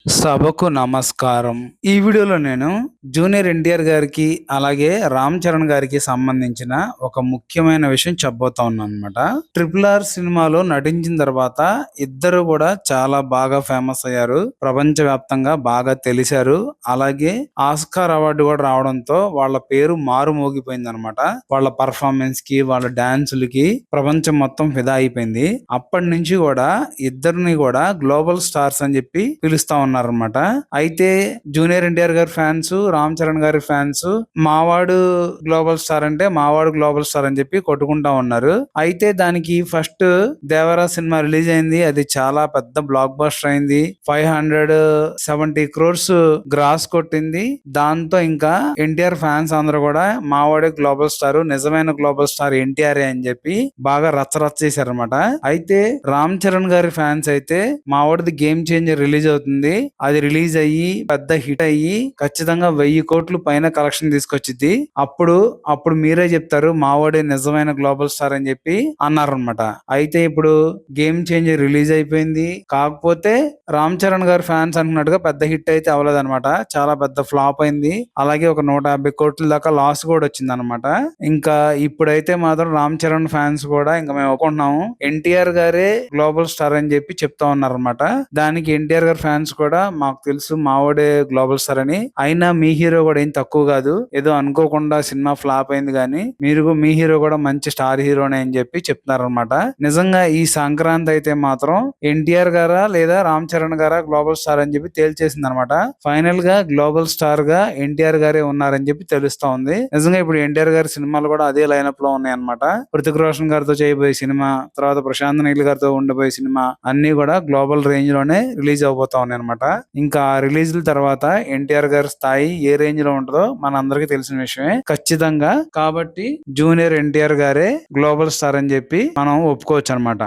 సభకు నమస్కారం. ఈ వీడియోలో నేను జూనియర్ ఎన్టీఆర్ గారికి, అలాగే రామ్ చరణ్ గారికి సంబంధించిన ఒక ముఖ్యమైన విషయం చెప్పబోతా ఉన్నానన్నమాట. 'ట్రిపుల్ ఆర్' సినిమాలో నటించిన తర్వాత ఇద్దరు కూడా చాలా బాగా ఫేమస్ అయ్యారు. ప్రపంచవ్యాప్తంగా బాగా తెలిసారు. అలాగే ఆస్కార్ అవార్డు కూడా రావడంతో వాళ్ళ పేరు మారుమోగిపోయిందన్నమాట. వాళ్ళ పర్ఫార్మెన్స్ కి, వాళ్ళ డాన్సులకి ప్రపంచం మొత్తం ఫిదా అయిపోయింది. అప్పటి నుంచి కూడా ఇద్దరిని కూడా గ్లోబల్ స్టార్స్ అని చెప్పి పిలుస్తా ఉన్నారన్నమాట. అయితే జూనియర్ ఎన్టీఆర్ గారి ఫ్యాన్స్, రామ్ చరణ్ గారి ఫ్యాన్స్ మావాడు గ్లోబల్ స్టార్ అంటే మావాడు గ్లోబల్ స్టార్ అని చెప్పి కొట్టుకుంటా ఉన్నారు. అయితే దానికి ఫస్ట్ దేవరా సినిమా రిలీజ్ అయింది. అది చాలా పెద్ద బ్లాక్ బస్టర్ అయింది. 570 crores గ్రాస్ కొట్టింది. దాంతో ఇంకా ఎన్టీఆర్ ఫ్యాన్స్ అందరూ కూడా మావాడే గ్లోబల్ స్టార్, నిజమైన గ్లోబల్ స్టార్ ఎన్టీఆర్ అని చెప్పి బాగా రచ్చరచ్చ చేశారనమాట. అయితే రామ్ చరణ్ గారి ఫ్యాన్స్ అయితే మావాడిది గేమ్ చేంజర్ రిలీజ్ అవుతుంది, అది రిలీజ్ అయ్యి పెద్ద హిట్ అయ్యి ఖచ్చితంగా 1000 కోట్లు పైన కలెక్షన్ తీసుకొచ్చిద్ది, అప్పుడు మీరే చెప్తారు మావాడే నిజమైన గ్లోబల్ స్టార్ అని చెప్పి అన్నారనమాట. అయితే ఇప్పుడు గేమ్ చేంజర్ రిలీజ్ అయిపోయింది. కాకపోతే రామ్ చరణ్ గారి ఫ్యాన్స్ అనుకున్నట్టుగా పెద్ద హిట్ అయితే అవ్వలేదన్నమాట. చాలా పెద్ద ఫ్లాప్ అయింది. అలాగే ఒక 150 కోట్ల దాకా లాస్ కూడా వచ్చింది అనమాట. ఇంకా ఇప్పుడైతే మాత్రం రామ్ చరణ్ ఫ్యాన్స్ కూడా ఇంకా మేము ఒప్పుకుంటున్నాము, ఎన్టీఆర్ గారే గ్లోబల్ స్టార్ అని చెప్పి చెప్తా ఉన్నారనమాట. దానికి ఎన్టీఆర్ గారి ఫ్యాన్స్ కూడా మాకు తెలుసు మావాడే గ్లోబల్ స్టార్ అని, అయినా మీ హీరో కూడా ఏం తక్కువ కాదు, ఏదో అనుకోకుండా సినిమా ఫ్లాప్ అయింది కానీ మీ హీరో కూడా మంచి స్టార్ హీరోనే అని చెప్పి చెప్తున్నారనమాట. నిజంగా ఈ సంక్రాంతి అయితే మాత్రం ఎన్టీఆర్ గారా లేదా రామ్ చరణ్ గారా గ్లోబల్ స్టార్ అని చెప్పి తేల్చేసింది అనమాట. ఫైనల్ గా గ్లోబల్ స్టార్ గా ఎన్టీఆర్ గారే ఉన్నారని చెప్పి తెలుస్తా ఉంది. నిజంగా ఇప్పుడు ఎన్టీఆర్ గారి సినిమాలు కూడా అదే లైనప్ లో ఉన్నాయి అనమాట. హృతిక్ రోషన్ గారితో చేయబోయే సినిమా, తర్వాత ప్రశాంత్ నీల్ గారితో ఉండబోయే సినిమా అన్ని కూడా గ్లోబల్ రేంజ్ లోనే రిలీజ్ అవబోతా ఉన్నాయి అనమాట. ఇంకా రిలీజ్ల తర్వాత ఎన్టీఆర్ గారి స్థాయి ఏ రేంజ్ లో ఉంటుందో మన అందరికీ తెలిసిన విషయమే ఖచ్చితంగా. కాబట్టి జూనియర్ ఎన్టీఆర్ గారే గ్లోబల్ స్టార్ అని చెప్పి మనం ఒప్పుకోవచ్చు అనమాట.